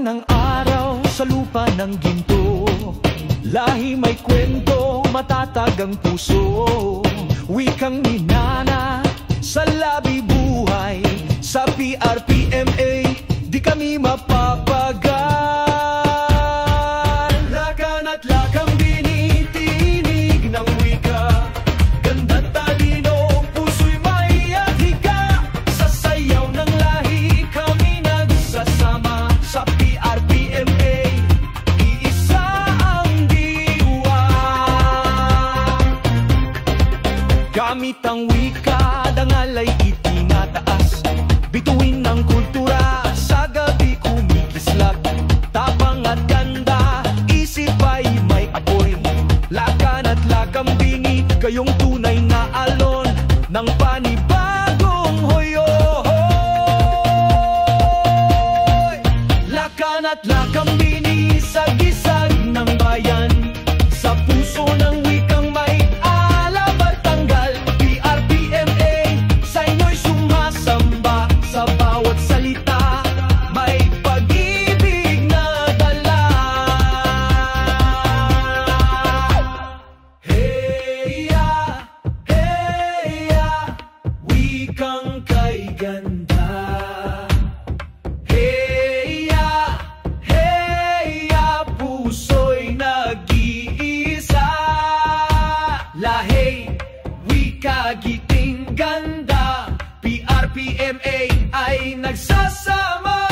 ng araw sa lupa ng ginto. Lahi may kwento, matatag ang puso. Wikang minana sa labi buhay. Sa PRPMA, di kami mapapagal. Lakan at lakang binitinig ng wika. Ganda't talino, puso'y may adhika. Sa sayaw ng lahi kami nagsasama. Sa PRPMA, iisa ang diwa. Gamit ang wika, dangal ay itinataas. Bituin ng kultura, sa gabi kumikislap. Tapang at ganda, isip ay may apoy. Lakan at lakang bingi, kayong tunay na alon ng panibagong hoyohoy. Lakan at lakang bini, sagisag ng bayan. Sa puso ng wikang may alabar tanggal. PRPMA, sa inyo'y sumasamba. Sa bawat salita, may pag-ibig na dala. Hey ya, wikang kay ganda. Hey ya, puso'y nag-iisa. Lahi, wika, giting ganda. PRPMA ay nagsasama.